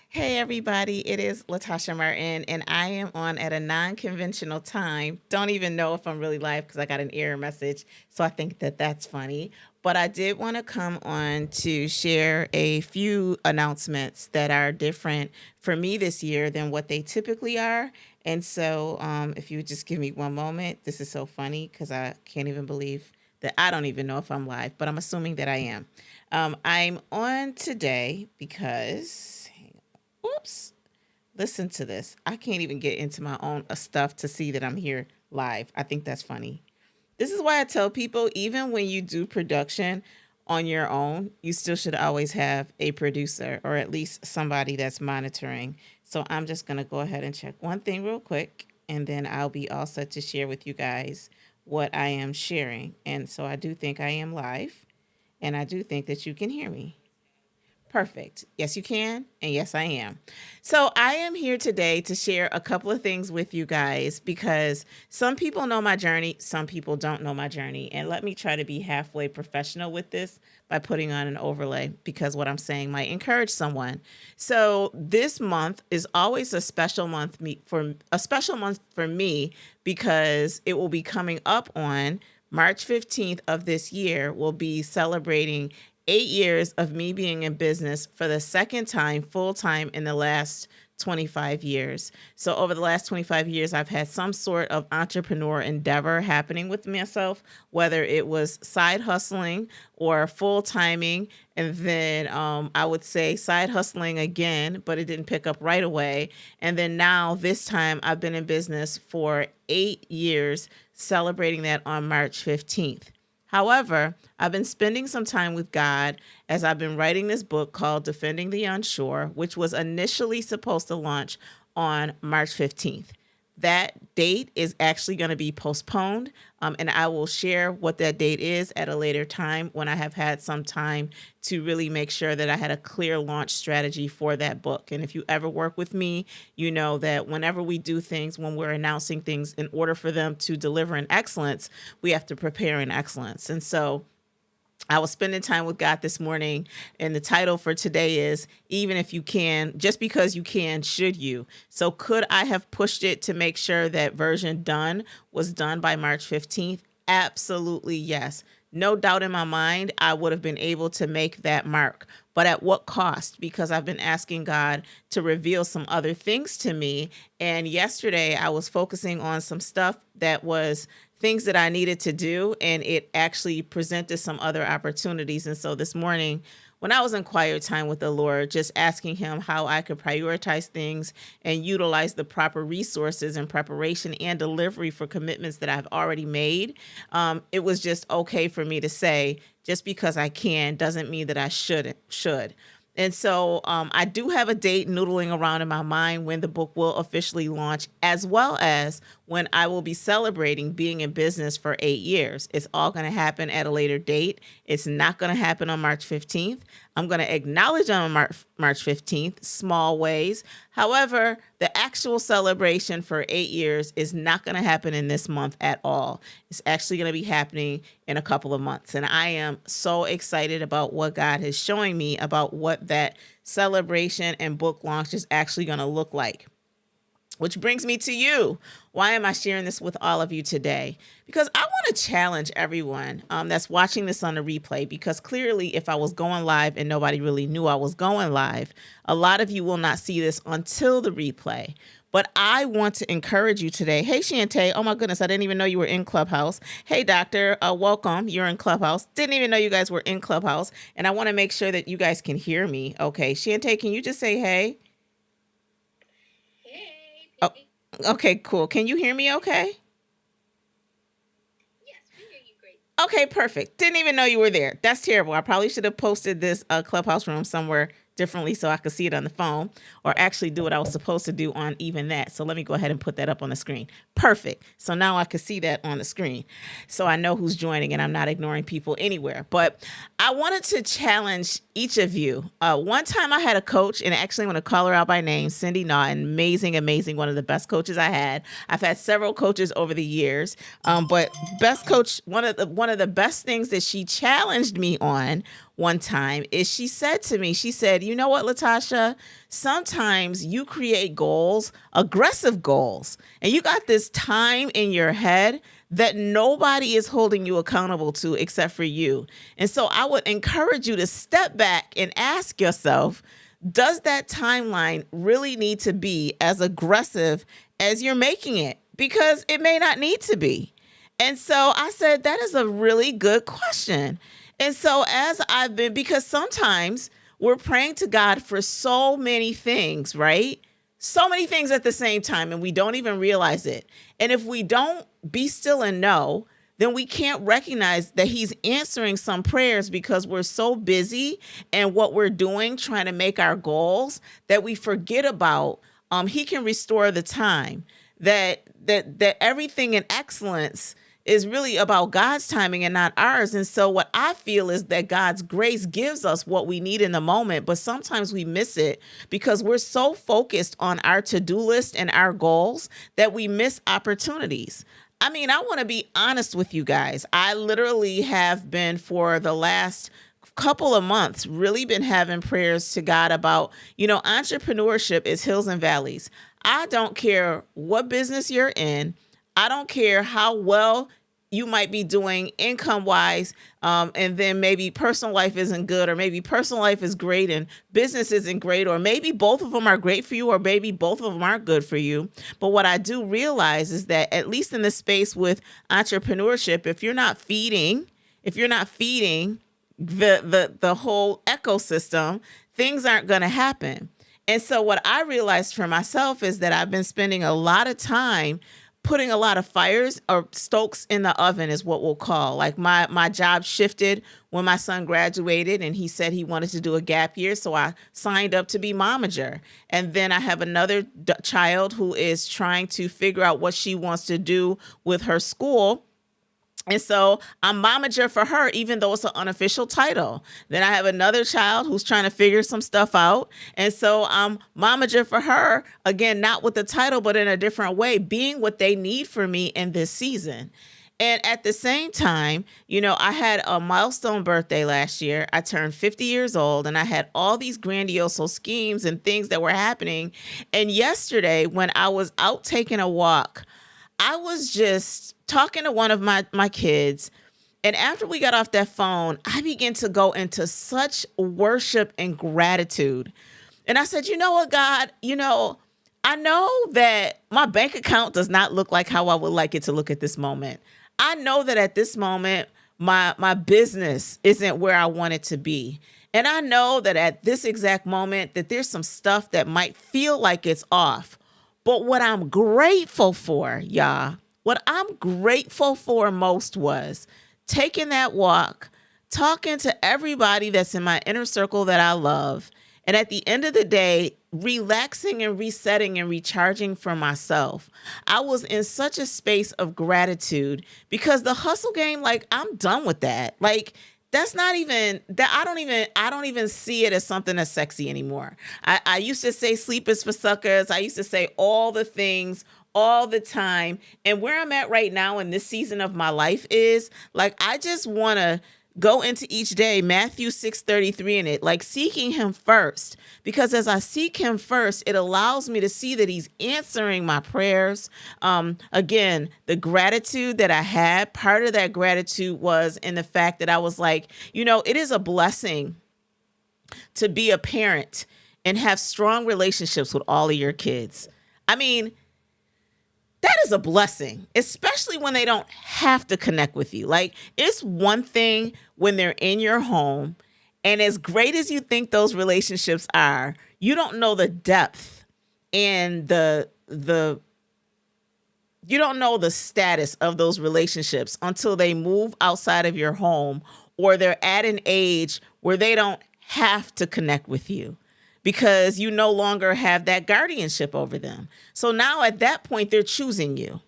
Hey everybody, it is Latasha Martin, and I am on at a non-conventional time. Don't even know if I'm really live because I got an error message, so I think that that's funny. But I did want to come on to share a few announcements that are different for me this year than what they typically are. And so, if you would just give me one moment, this is so funny because I can't even believe that I don't even know if I'm live, but I'm assuming that I am. I'm on today because oops, listen to this. I can't even get into my own stuff to see that I'm here live. I think that's funny. This is why I tell people, even when you do production on your own, you still should always have a producer or at least somebody that's monitoring. So I'm just going to go ahead and check one thing real quick, and then I'll be all set to share with you guys what I am sharing. And so I do think I am live, and I do think that you can hear me. Perfect. Yes, you can. And yes, I am. So I am here today to share a couple of things with you guys because some people know my journey, some people don't know my journey. And let me try to be halfway professional with this by putting on an overlay because what I'm saying might encourage someone. So this month is always a special month for me because it will be coming up on March 15th of this year. We'll be celebrating 8 years of me being in business for the second time full time in the last 25 years. So over the last 25 years, I've had some sort of entrepreneur endeavor happening with myself, whether it was side hustling or full timing. And then I would say side hustling again, but it didn't pick up right away. And then now this time I've been in business for 8 years, celebrating that on March 15th. However, I've been spending some time with God as I've been writing this book called Defending the Unsure, which was initially supposed to launch on March 15th. That date is actually going to be postponed, and I will share what that date is at a later time when I have had some time to really make sure that I had a clear launch strategy for that book. And if you ever work with me, you know that whenever we do things, when we're announcing things, in order for them to deliver in excellence, we have to prepare in excellence. And so I was spending time with God this morning, and the title for today is Even If You Can, Just Because You Can, Should You? So could I have pushed it to make sure that version done was done by March 15th? Absolutely, yes. No doubt in my mind, I would have been able to make that mark. But at what cost? Because I've been asking God to reveal some other things to me. And yesterday I was focusing on some stuff that was things that I needed to do, and it actually presented some other opportunities. And so this morning, when I was in quiet time with the Lord, just asking him how I could prioritize things and utilize the proper resources and preparation and delivery for commitments that I've already made, it was just okay for me to say, just because I can doesn't mean that I should. And so I do have a date noodling around in my mind when the book will officially launch, as well as when I will be celebrating being in business for 8 years. It's all going to happen at a later date. It's not going to happen on March 15th. I'm going to acknowledge on March 15th, small ways. However, the actual celebration for 8 years is not going to happen in this month at all. It's actually going to be happening in a couple of months. And I am so excited about what God is showing me about what that celebration and book launch is actually going to look like. Which brings me to you. Why am I sharing this with all of you today? Because I want to challenge everyone that's watching this on the replay, because clearly if I was going live and nobody really knew I was going live, a lot of you will not see this until the replay. But I want to encourage you today. Hey, Shantae. Oh, my goodness. I didn't even know you were in Clubhouse. Hey, Doctor. Welcome. You're in Clubhouse. Didn't even know you guys were in Clubhouse. And I want to make sure that you guys can hear me. Okay. Shantae, can you just say hey? Oh, okay, cool. Can you hear me okay? Okay, perfect. Didn't even know you were there. That's terrible. I probably should have posted this Clubhouse room somewhere differently so I could see it on the phone, or actually do what I was supposed to do on even that. So let me go ahead and put that up on the screen. Perfect. So now I can see that on the screen. So I know who's joining and I'm not ignoring people anywhere. But I wanted to challenge each of you. One time I had a coach, and actually I want to call her out by name, Cindy Naughton. Amazing, one of the best coaches I had. I've had several coaches over the years, but best coach, one of the best things that she challenged me on one time is she said to me, she said, you know what, Latasha, sometimes you create goals, aggressive goals, and you got this time in your head that nobody is holding you accountable to except for you. And so I would encourage you to step back and ask yourself, does that timeline really need to be as aggressive as you're making it? Because it may not need to be. And so I said, that is a really good question. And so because sometimes we're praying to God for so many things, right? So many things at the same time, and we don't even realize it. And if we don't be still and know, then we can't recognize that he's answering some prayers because we're so busy and what we're doing, trying to make our goals, that we forget about he can restore the time, that everything in excellence is really about God's timing and not ours. And so what I feel is that God's grace gives us what we need in the moment, but sometimes we miss it because we're so focused on our to-do list and our goals that we miss opportunities. I mean, I want to be honest with you guys. I literally have been, for the last couple of months, really been having prayers to God about, entrepreneurship is hills and valleys. I don't care what business you're in. I don't care how well you might be doing income-wise, and then maybe personal life isn't good, or maybe personal life is great and business isn't great, or maybe both of them are great for you, or maybe both of them aren't good for you. But what I do realize is that, at least in the space with entrepreneurship, if you're not feeding the whole ecosystem, things aren't going to happen. And so what I realized for myself is that I've been spending a lot of time putting a lot of fires or stokes in the oven, is what we'll call. Like my job shifted when my son graduated, and he said he wanted to do a gap year. So I signed up to be momager. And then I have another child who is trying to figure out what she wants to do with her school. And so I'm momager for her, even though it's an unofficial title. Then I have another child who's trying to figure some stuff out. And so I'm momager for her, again, not with the title, but in a different way, being what they need for me in this season. And at the same time, I had a milestone birthday last year. I turned 50 years old, and I had all these grandiose schemes and things that were happening. And yesterday, when I was out taking a walk, I was just talking to one of my kids. And after we got off that phone, I began to go into such worship and gratitude. And I said, you know what, God, I know that my bank account does not look like how I would like it to look at this moment. I know that at this moment, my business isn't where I want it to be. And I know that at this exact moment that there's some stuff that might feel like it's off. But what I'm grateful for, y'all, what I'm grateful for most was taking that walk, talking to everybody that's in my inner circle that I love, and at the end of the day, relaxing and resetting and recharging for myself. I was in such a space of gratitude because the hustle game, I'm done with that. that's not even that. I don't even see it as something that's sexy anymore. I used to say sleep is for suckers. I used to say all the things all the time. And where I'm at right now in this season of my life is like I just want to go into each day, Matthew 6:33 in it, like seeking him first. Because as I seek him first, it allows me to see that he's answering my prayers. Again, the gratitude that I had, part of that gratitude was in the fact that I was like, it is a blessing to be a parent and have strong relationships with all of your kids. I mean, that is a blessing, especially when they don't have to connect with you. Like, it's one thing when they're in your home, and as great as you think those relationships are, you don't know the depth and you don't know the status of those relationships until they move outside of your home or they're at an age where they don't have to connect with you, because you no longer have that guardianship over them. So now at that point, they're choosing you.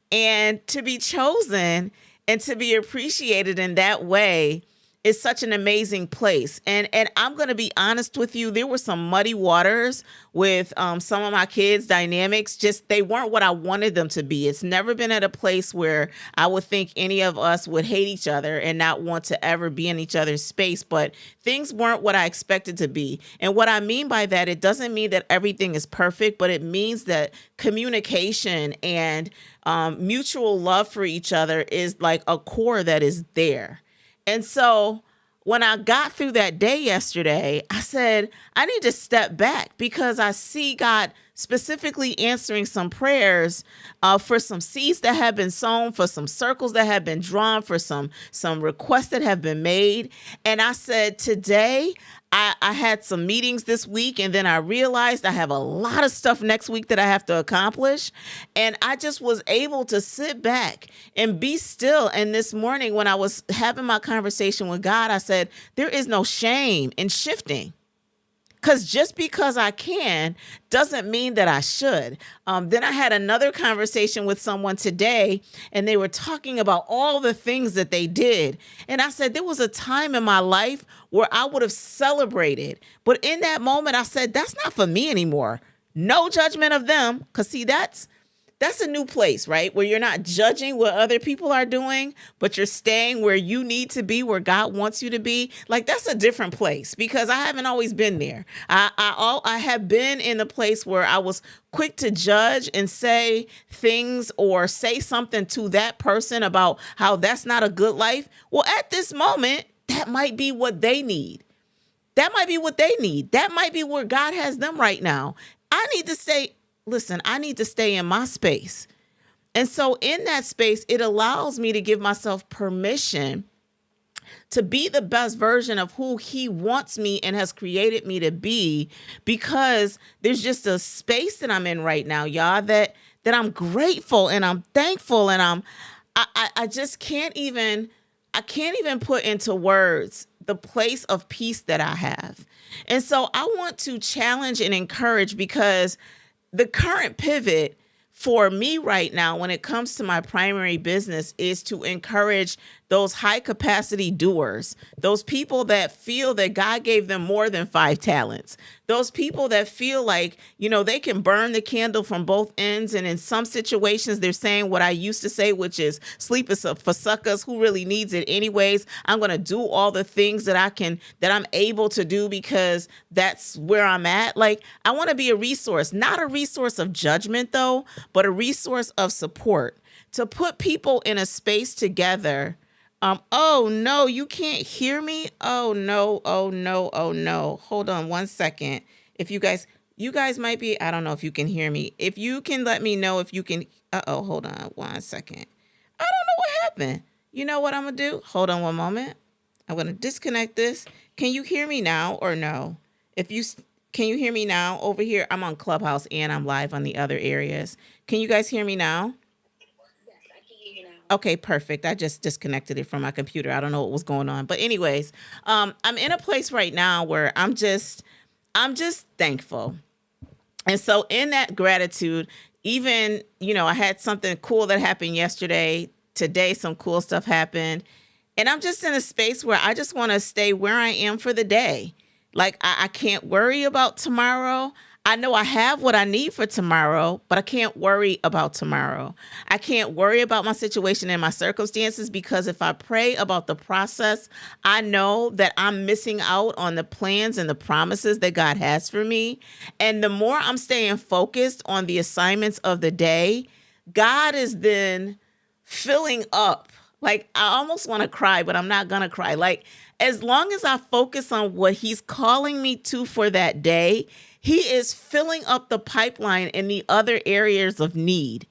And to be chosen and to be appreciated in that way is such an amazing place. And I'm going to be honest with you, there were some muddy waters with some of my kids' dynamics. Just they weren't what I wanted them to be. It's never been at a place where I would think any of us would hate each other and not want to ever be in each other's space. But things weren't what I expected to be. And what I mean by that, it doesn't mean that everything is perfect, but it means that communication and mutual love for each other is like a core that is there. And so when I got through that day yesterday, I said, I need to step back because I see God specifically answering some prayers for some seeds that have been sown, for some circles that have been drawn, for some requests that have been made. And I said, today, I had some meetings this week, and then I realized I have a lot of stuff next week that I have to accomplish. And I just was able to sit back and be still. And this morning, when I was having my conversation with God, I said, there is no shame in shifting. Because just because I can doesn't mean that I should. Then I had another conversation with someone today, and they were talking about all the things that they did. And I said, there was a time in my life where I would have celebrated. But in that moment, I said, that's not for me anymore. No judgment of them. Because see, that's a new place, right? Where you're not judging what other people are doing, but you're staying where you need to be, where God wants you to be. Like, that's a different place, because I haven't always been there. I have been in the place where I was quick to judge and say things or say something to that person about how that's not a good life. Well, at this moment, that might be what they need. That might be what they need. That might be where God has them right now. I need to say, listen, I need to stay in my space. And so in that space, it allows me to give myself permission to be the best version of who he wants me and has created me to be, because there's just a space that I'm in right now, y'all, that I'm grateful and I'm thankful, and I just can't even put into words the place of peace that I have. And so I want to challenge and encourage, because the current pivot for me right now when it comes to my primary business is to encourage those high capacity doers, those people that feel that God gave them more than 5 talents, those people that feel like, they can burn the candle from both ends. And in some situations, they're saying what I used to say, which is sleep is for suckers. Who really needs it anyways? I'm going to do all the things that I'm able to do because that's where I'm at. Like, I want to be a resource, not a resource of judgment though, but a resource of support, to put people in a space together. Oh no, you can't hear me? Oh no, oh no, oh no. Hold on one second. If you guys might be, I don't know if you can hear me. If you can let me know if you can, hold on one second. I don't know what happened. You know what I'm gonna do? Hold on one moment. I'm gonna disconnect this. Can you hear me now or no? Can you hear me now over here? I'm on Clubhouse and I'm live on the other areas. Can you guys hear me now? Okay, perfect. I just disconnected it from my computer. I don't know what was going on. But anyways, I'm in a place right now where I'm just thankful. And so in that gratitude, even, I had something cool that happened yesterday. Today, some cool stuff happened. And I'm just in a space where I just want to stay where I am for the day. Like, I can't worry about tomorrow. I know I have what I need for tomorrow, but I can't worry about tomorrow. I can't worry about my situation and my circumstances, because if I pray about the process, I know that I'm missing out on the plans and the promises that God has for me. And the more I'm staying focused on the assignments of the day, God is then filling up. Like, I almost want to cry, but I'm not going to cry. Like, as long as I focus on what he's calling me to for that day, he is filling up the pipeline in the other areas of need.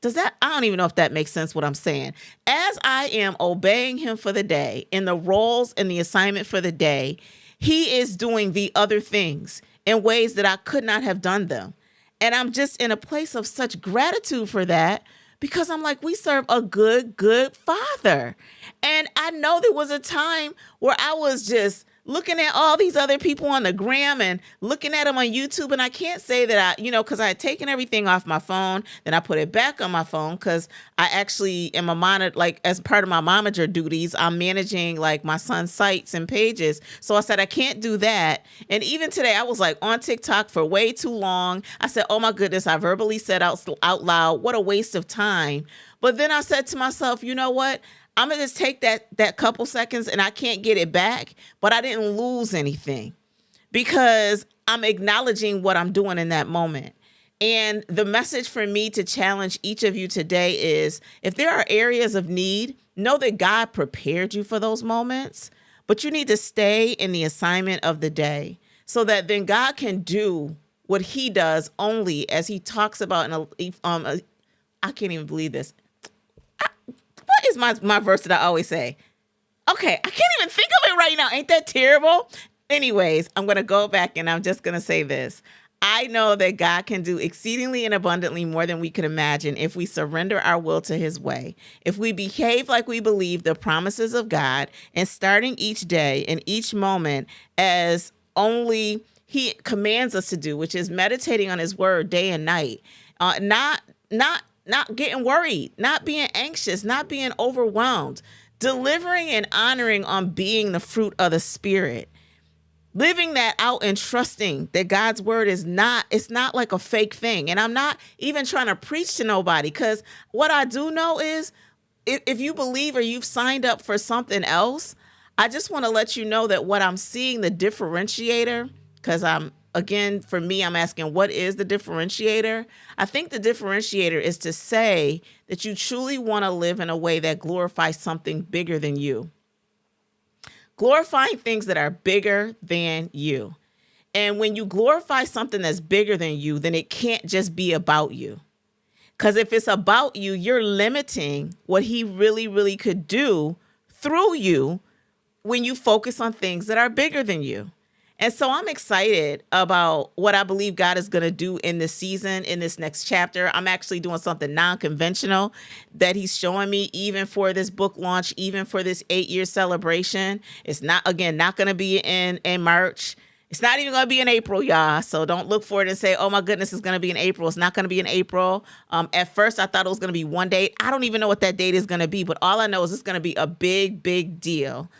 I don't even know if that makes sense what I'm saying. As I am obeying him for the day, in the roles and the assignment for the day, he is doing the other things in ways that I could not have done them. And I'm just in a place of such gratitude for that, because I'm like, we serve a good, good Father. And I know there was a time where I was just looking at all these other people on the gram and looking at them on YouTube. And I can't say that because I had taken everything off my phone, then I put it back on my phone, because I actually am a monitor, like, as part of my momager duties, I'm managing like my son's sites and pages. So I said, I can't do that. And even today I was like on TikTok for way too long. I said, oh my goodness, I verbally said out loud, what a waste of time. But then I said to myself, you know what? I'm going to just take that couple seconds, and I can't get it back, but I didn't lose anything, because I'm acknowledging what I'm doing in that moment. And the message for me to challenge each of you today is, if there are areas of need, know that God prepared you for those moments, but you need to stay in the assignment of the day, so that then God can do what he does only, as he talks about I can't even believe this. What is my verse that I always say? Okay, I can't even think of it right now. Ain't that terrible? Anyways, I'm going to go back and I'm just going to say this. I know that God can do exceedingly and abundantly more than we could imagine if we surrender our will to his way. If we behave like we believe the promises of God, and starting each day and each moment as only he commands us to do, which is meditating on his word day and night, not getting worried, not being anxious, not being overwhelmed, delivering and honoring on being the fruit of the Spirit, living that out and trusting that God's word it's not like a fake thing. And I'm not even trying to preach to nobody, because what I do know is, if you believe or you've signed up for something else, I just want to let you know that what I'm seeing, the differentiator, because for me, I'm asking, what is the differentiator? I think the differentiator is to say that you truly want to live in a way that glorifies something bigger than you. Glorifying things that are bigger than you. And when you glorify something that's bigger than you, then it can't just be about you. Because if it's about you, you're limiting what he really, really could do through you when you focus on things that are bigger than you. And so I'm excited about what I believe God is going to do in this season, in this next chapter. I'm actually doing something non-conventional that he's showing me, even for this book launch, even for this 8-year celebration. It's not going to be in March. It's not even going to be in April, y'all. So don't look for it and say, oh my goodness, it's going to be in April. It's not going to be in April. At first, I thought it was going to be one date. I don't even know what that date is going to be, but all I know is it's going to be a big, big deal.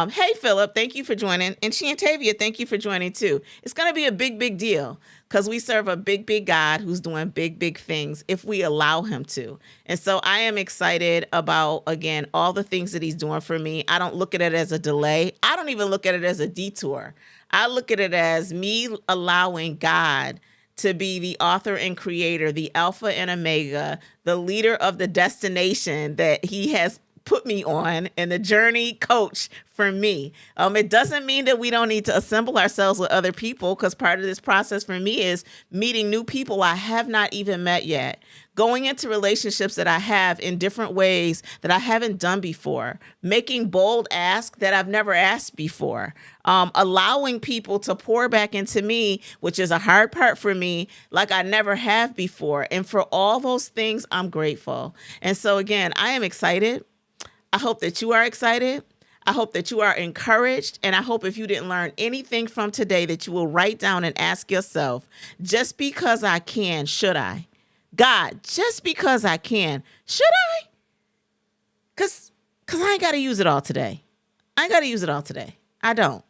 Hey, Philip, thank you for joining. And Shantavia, thank you for joining too. It's going to be a big, big deal, because we serve a big, big God who's doing big, big things if we allow him to. And so I am excited about, again, all the things that he's doing for me. I don't look at it as a delay. I don't even look at it as a detour. I look at it as me allowing God to be the author and creator, the Alpha and Omega, the leader of the destination that he has put me on, and the journey coach for me. It doesn't mean that we don't need to assemble ourselves with other people, because part of this process for me is meeting new people I have not even met yet, going into relationships that I have in different ways that I haven't done before, making bold asks that I've never asked before, allowing people to pour back into me, which is a hard part for me, like I never have before. And for all those things, I'm grateful. And so again, I am excited. I hope that you are excited. I hope that you are encouraged. And I hope if you didn't learn anything from today, that you will write down and ask yourself, just because I can, should I? God, just because I can, should I? Because Because I ain't got to use it all today. I ain't got to use it all today. I don't.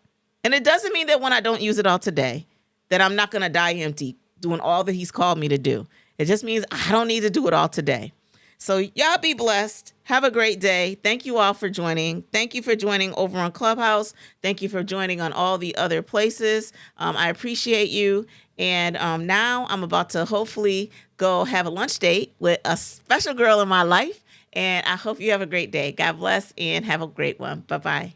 And it doesn't mean that when I don't use it all today, that I'm not going to die empty doing all that he's called me to do. It just means I don't need to do it all today. So y'all be blessed. Have a great day. Thank you all for joining. Thank you for joining over on Clubhouse. Thank you for joining on all the other places. I appreciate you. And now I'm about to hopefully go have a lunch date with a special girl in my life. And I hope you have a great day. God bless and have a great one. Bye-bye.